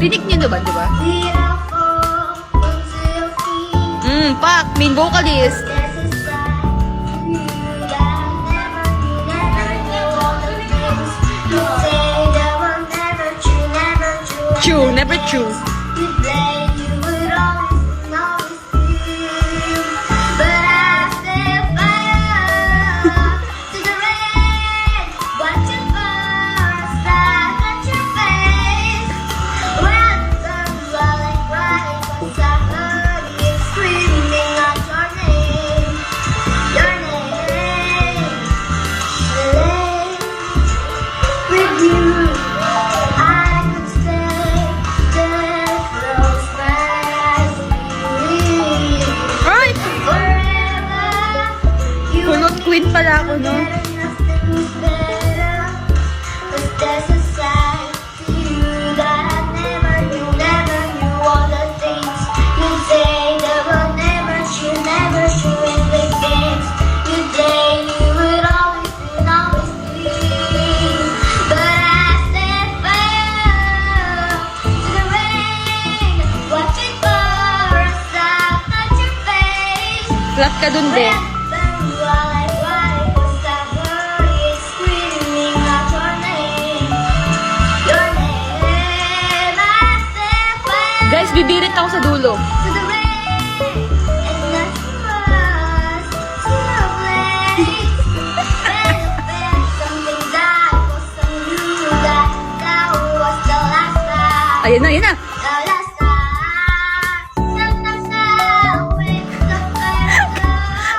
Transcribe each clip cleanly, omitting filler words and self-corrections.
Rinig niyo naman, di ba? Pak, main vocalist. True, never true. Queen pala ako, no? Flat ka dun, be. Guys, bibirit ako sa dulo. Ayan na, ayan na.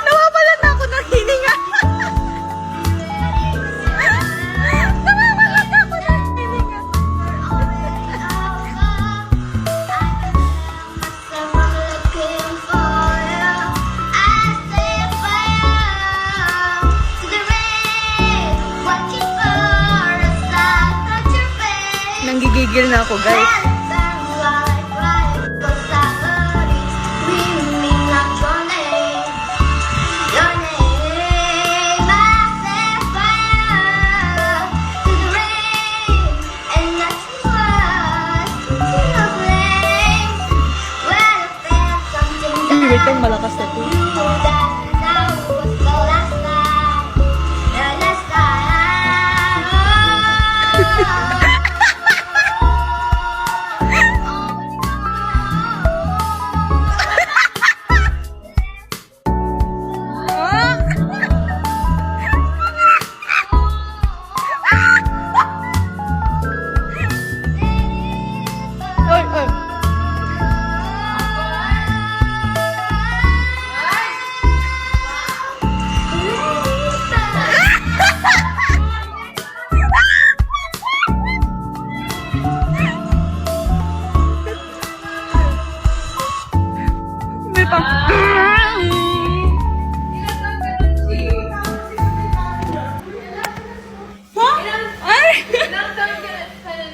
Nawawalan na ako ng hininga. Nawawalan na ako ng hininga. Nanggigigil na ako, guys. Wait lang, malakas na to.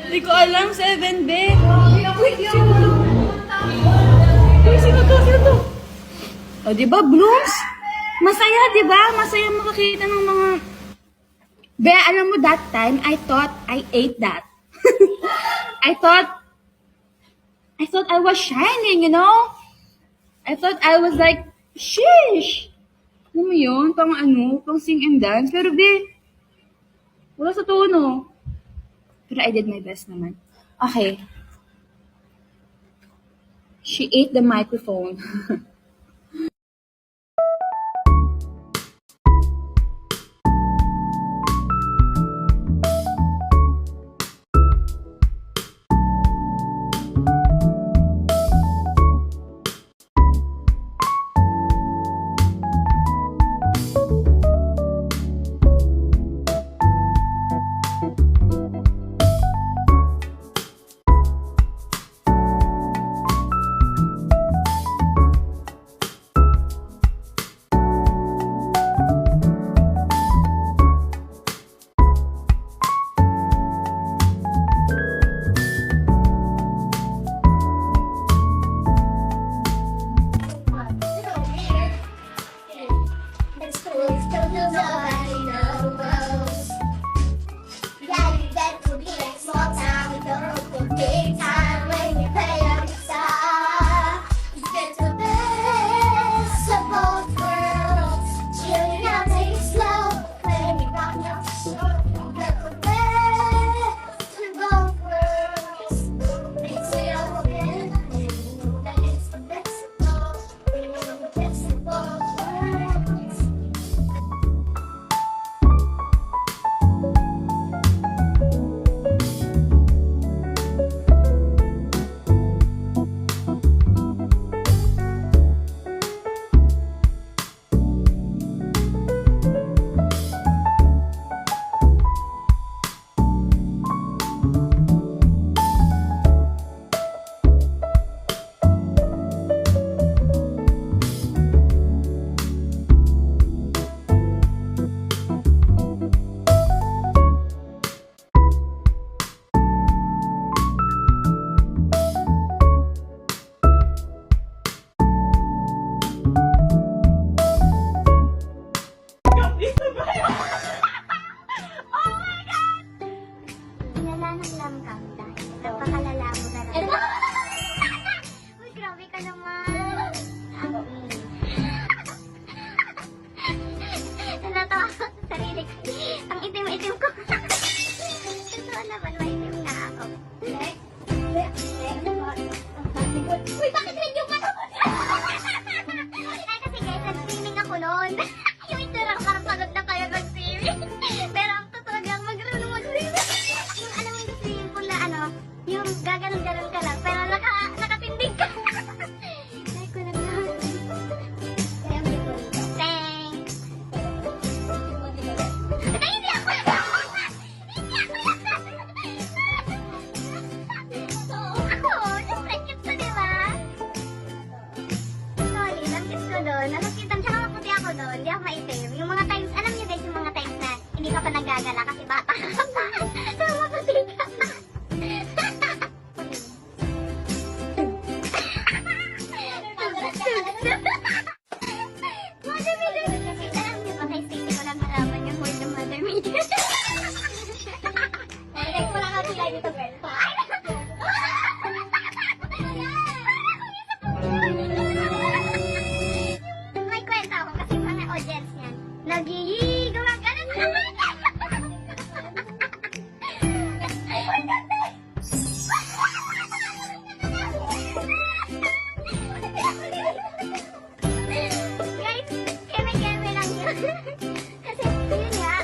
Hindi ko alam, 7 be. Wait, sino to? Uy, sino to? Sino to? O, diba, Blooms? Masaya, diba? Masaya makakita ng mga... Be, alam mo, that time, I thought I ate that. I thought I was shining, you know? I thought I was like, sheesh! Alam mo yun? Pang sing and dance. Pero, be, wala sa tono. Pero I did my best naman. Okay. She ate the microphone. yung gaganon-ganon ka lang, pero nakatindig ka. Like ko lang naman. Thanks. Ay, hindi ako lang. Hindi ako lang. Ako, syempre cute ko, di ba? Sorry, lang-cute ko doon. Nakakitan, tsaka maputi ako doon. Hindi ako maitim. Yung mga times, alam niyo guys, yung mga times na hindi ka pa naggagala kasi bata ka pa. So, maputi ka pa. Mother Meter. Alam niyo ba kay Stacey ko lang halaman yung word ng Mother Meter? Like, wala ka sila dito, girl. May kwento ako kasi mga audience niyan. Nag-iihi, gumaganon naman. Guys, keme-keme lang yun. Kasi yun nga,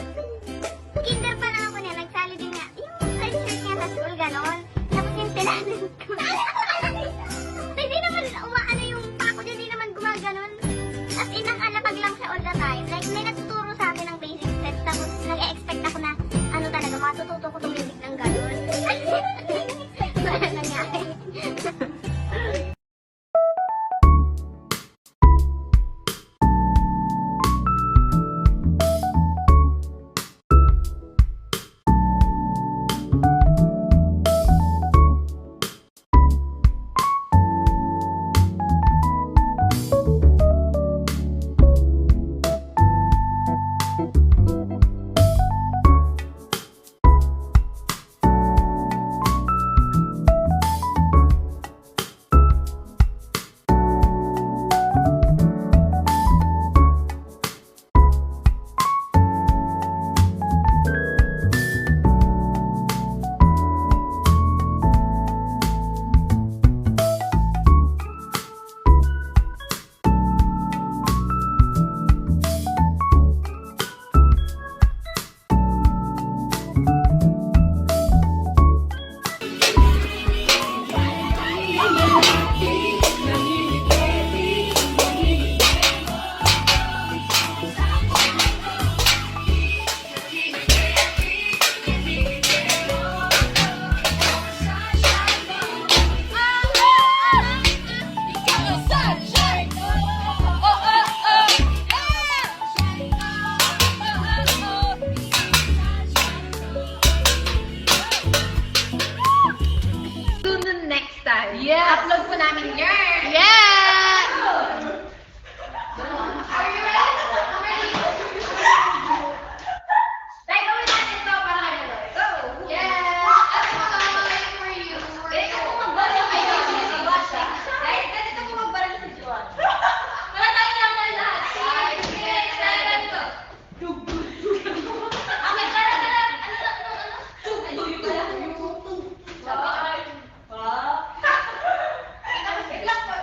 kinder pa lang ako niya, nagsali din nga. Yung red shirt niya sa school, ganon. Tapos yung tinanan ko. Hindi naman umaano yung pako niya, hindi naman gumaganon. As in, alapag lang siya all the time. Like, may nagtuturo sa akin ng basic steps. Tapos, nag-e-expect ako na, ano talaga, matututo ko tumibig ng ganon. Wala nangyari. Tune in next time. Yes. Upload po namin yan. Yeah! Dahil gawin natin ito para kayo. Go! Yes! At mga for you. Ganito po magbaril kayo sa Juan. Guys, ganito po magbaril sa Juan. Wala tayong number lahat. 5, 6, 7, go. Okay, tara. Ano? Sabay. Wait lang po.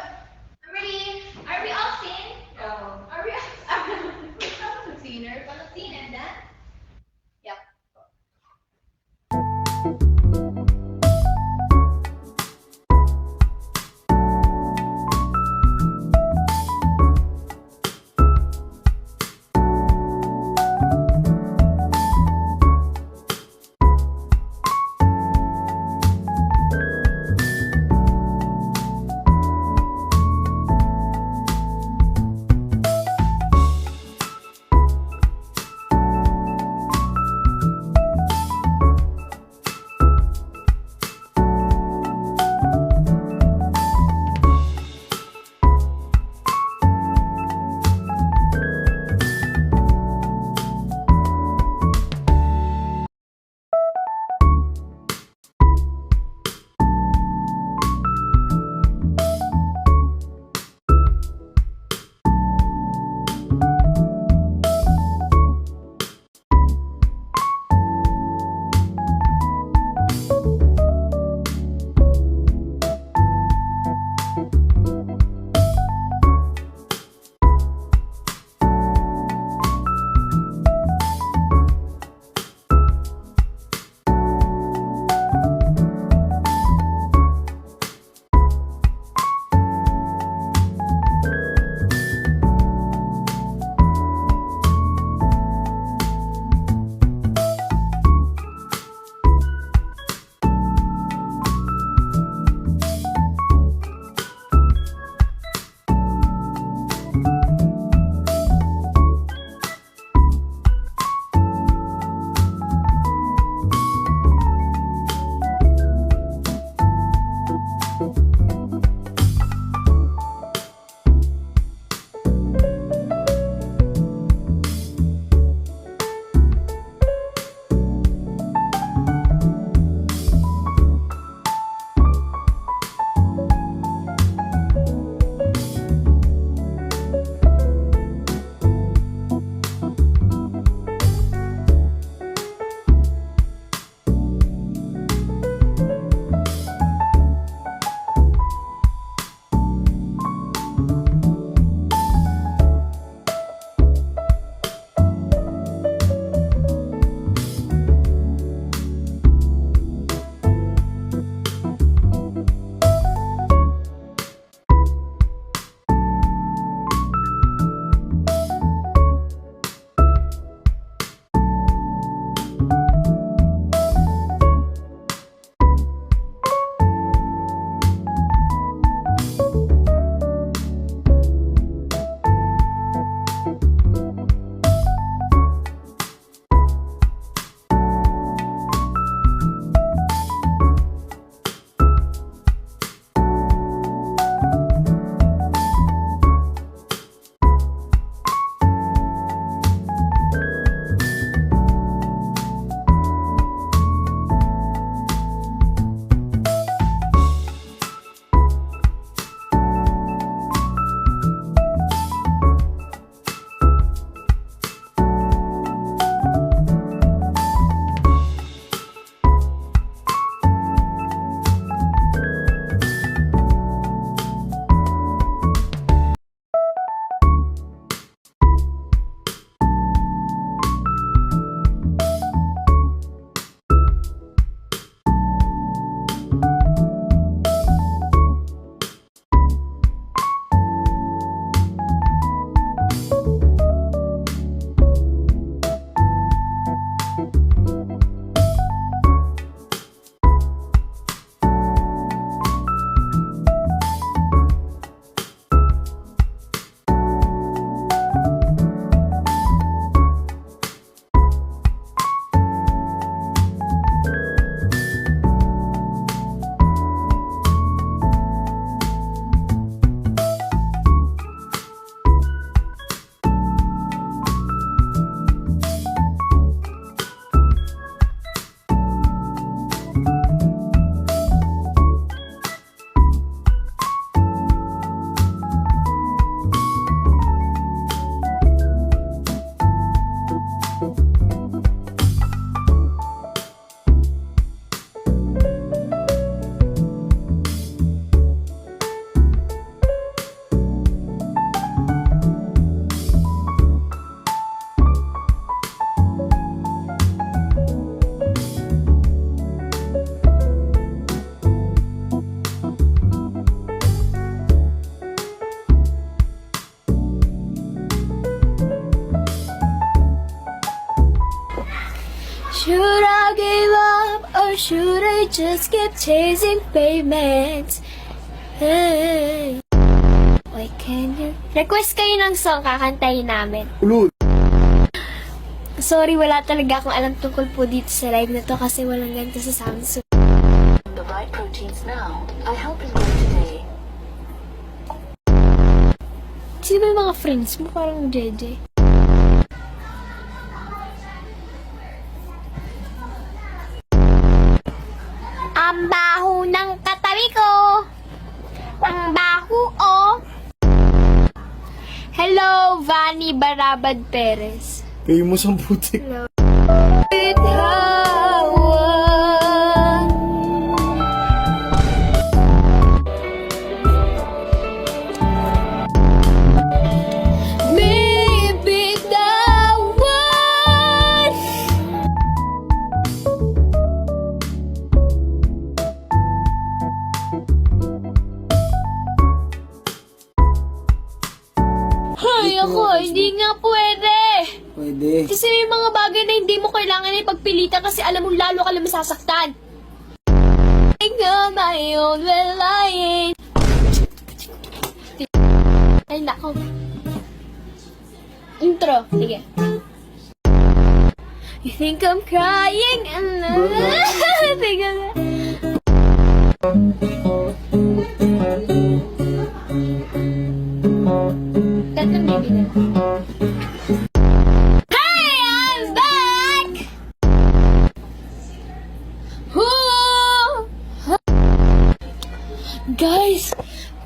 should I just keep chasing payments? Hey. Why can you... Request kayo ng song, kakantahin namin. Ulul. Sorry, wala talaga akong alam tungkol po dito sa live na to kasi walang ganito sa Samsung. The right proteins now. I hope you learn today. Sino ba yung mga friends mo? Parang JJ. Ang baho ng katabi ko. Ang baho, oh. Hello, Vanny Barabad Perez. Famous ang putik. Bitawan. Bibitawan. Hay ako, hindi nga pwede. Pwede. Kasi may mga bagay na hindi mo kailangan ipagpilitan kasi alam mo lalo ka lang masasaktan. I got my own lying. Ay, nako. Intro. Sige. You think I'm crying? Tatlong baby na. Hey, I'm back! Woo! Guys,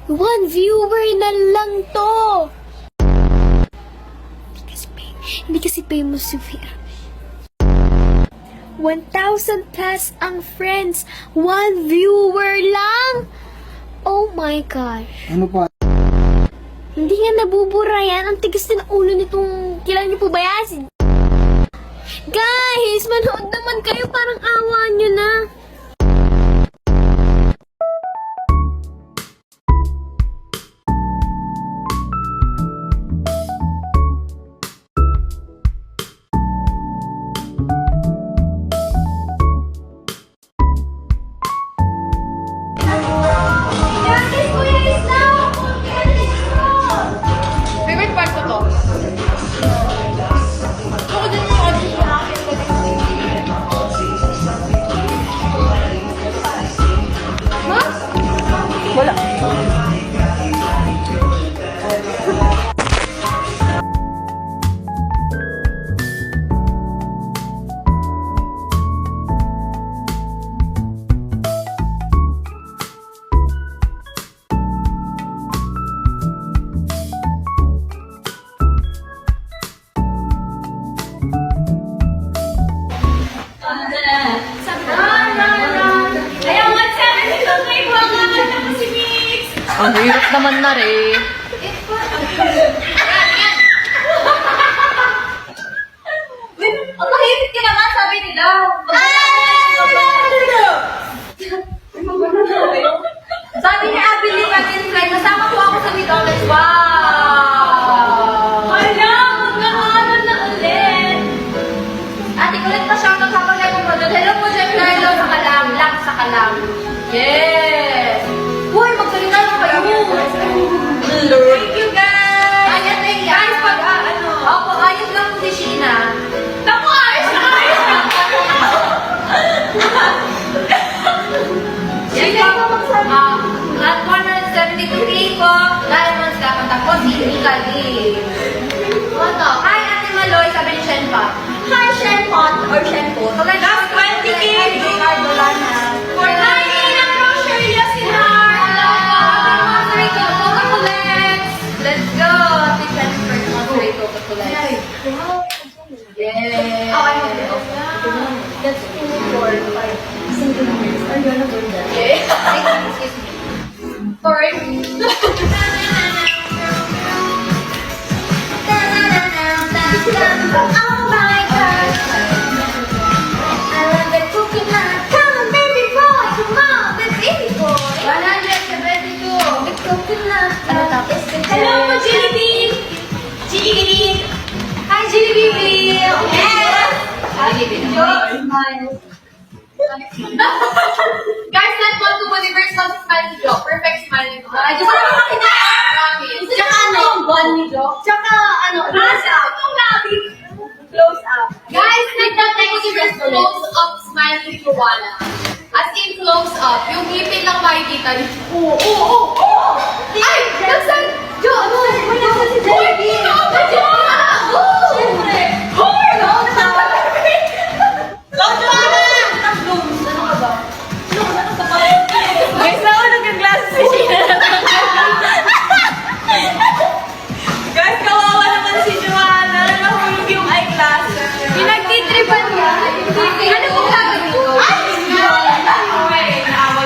1 viewer na lang to. Hindi kasi famous si Vera. 1,000 plus ang friends. 1 viewer lang. Oh my gosh. Ano pa? Hindi nga nabubura yan. Ang tigas na ng ulo nitong... Kilala niyo po ba yan? Guys, manood naman kayo. Parang awa niyo na. Favorite part ko to. Ako din yung audition na akin. Ha? Wala. Ayaw nga sa akin ito kay Buwangan ako si Mix. Ang hirap naman na rin. Ang mahirap ka naman, sabi nila. Sabi ni Abby ni Patin Fly, masama po ako sa McDonald's. Wow! Hala, magkakaano na ulit. Ate, ulit pa siya kapag nag-model. Hello po, Jeff Carlo, sa kalam. Lang sa kalam. Yes! Uy, magsalita na kayo. Thank you, guys! Ayos na yung guys, pag ano. Opo, ayos lang po si Sheena. Naku, ayos na ayos na. Sheena po magsabi. At 172K po, Diamonds kakanta po si Mika Lee. Ano? Hi, Ate Maloy, sabi ni Shen Pa. Hi, Shen Pot or Shen Po. Last 20K. Hi, Ricardo Lana. For 9 ng grocery, Sinar. Happy Monterey Coca-Cola. Let's go. Happy Jennifer Monterey Coca-Cola. Yes. That's 2, 4, 5. Single numbers. Are you gonna do that? Yes. Excuse me. Sorry. Oh my gosh. I love the cookie man. Come on, baby boy. Come on, the baby boy. 172. The cookie man. Hello, Chili Bean. Chili Bean. Hi, Chili Bean. Yes. Chili Bean. Smile. Guys, that one to universe lang smile ni Jo. Perfect smile ni Jo. I just want to makita. Promise. Tsaka ano yung buwan ni Jo? Tsaka ano, close up. Close up. Guys, nagtatay ko yung close up smile ni Joanna. As in close up. Yung ngipin lang makikita ni Oo. Ay! Nasaan? Jo! Ano? May nasaan si Jerry? Siyempre! Guys, ako nagka-glasses si Sheena. Guys, kawawa naman si Joanna. Nahulog yung eyeglasses. Pinagtitripan niya. Ano po gagawin ko?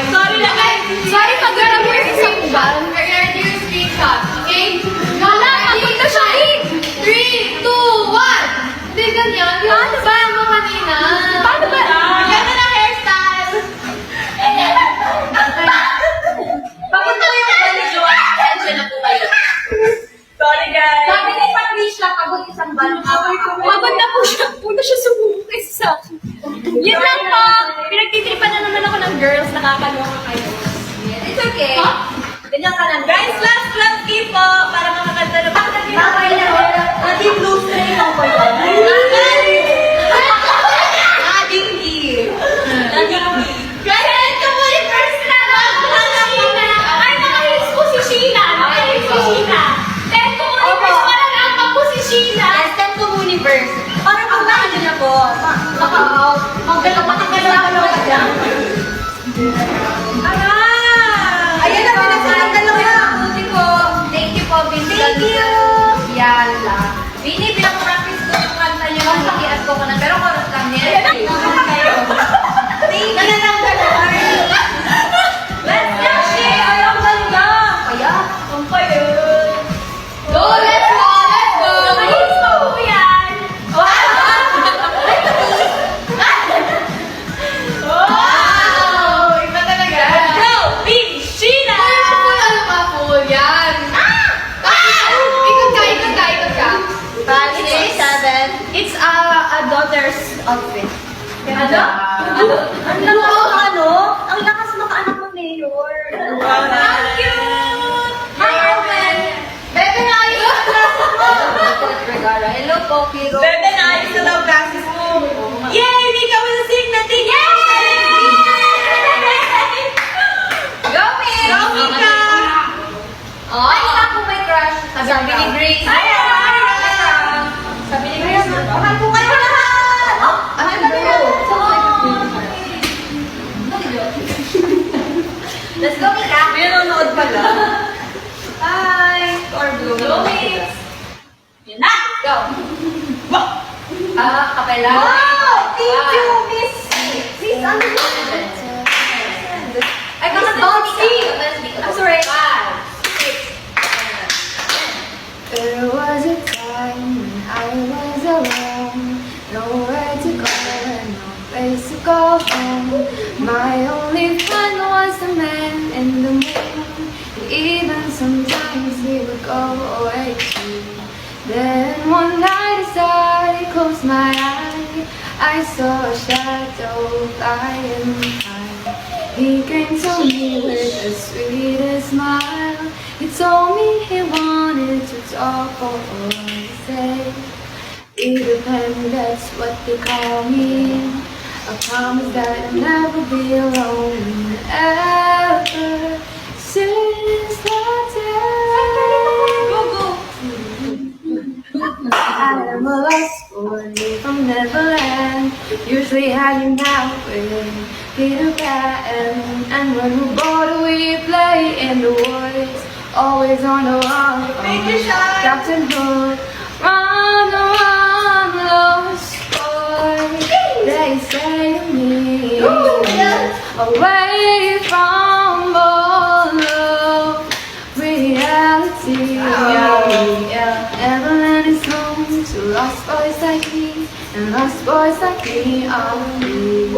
Sorry na guys. Sorry pag gano'n mo yung screenshot. Kaya do yung screenshot. Okay? Wala, papunta siya eh. 3, 2, 1! Hindi ganyan. Paano ba mo kanina? Paano ba? Ganda na hairstyle. Papunta mo yung bali, Joanna. Attention na po kayo. Sorry guys. Sabi ni Patricia, pagod isang balong. Pagod na po siya. Punta siya sumukay sa akin. Yun lang po. Pinagtitripan na naman ako ng girls. Nakakaloka kayo. It's okay. Ganyan ka lang. Guys, last game po. Para makakanta na. Babay na. Ating blue string ako yun. Ating gift. Guys, ito po yung first na. Ay, nakahils po si Sheena. Nakahils si Sheena. Ito po yung first para lang po si Sheena. Stand to universe. Parang ang bakit na po. Magkalaw ka dyan. Ayan na, pinagsalang dalawa. Buti po. Thank you po, Vince. Thank you. Yala. Bini, pinag-practice ko yung kanta niyo. Nakikiat ko ka na. Pero chorus lang niya. Thank you. Let's go, Shea. Ay, ang ganda. Kaya? Ang yun. Go, let's go, let's go. Nakahils pa po yan. Wow! Iba talaga. Go, Big Sheena. Ay, full ano ka, full yan. Ikot ka. 5, 6, 7. It's a daughter's outfit. Ano? Ang lakas makaanak ng mayor. Ang cute! Bebe na ayos Hello po, Kiro. Bebe na, ayos na daw glasses mo. Yay! Hindi ka mo sing natin! Yay! Go, Miss! Go, Mika! Ay, ako may crush. Sabi ni Grace. Ay! Sabi ni Grace. Mahal po kayo lahat! Ano na yun? Let's go, Mika. May nanonood pala. Hi! Or blue. Go, Miss! Yan na! Go. Kapela. Wow! Thank you, Miss. Miss, ano yun? Ay, baka bouncy. I'm sorry. 5, 6, There was a time when I was alone, nowhere to go and no place to go home. My only friend was the man in the moon, and even sometimes he would go away too. Then one night as I closed my eye, I saw a shadow flying high. He came to me with the sweetest smile. He told me he wanted to talk for one say. Peter Pan, that's what they call me. I promise that I'll never be alone ever since that day. I am a lost boy from Neverland, usually hanging out with Peter Pan. And when we're bored, we play in the woods, always on the run from Captain Hook. Run, run, lost boy, they say to me, away from all of reality. Neverland is home to lost boys like me, and lost boys like me are free.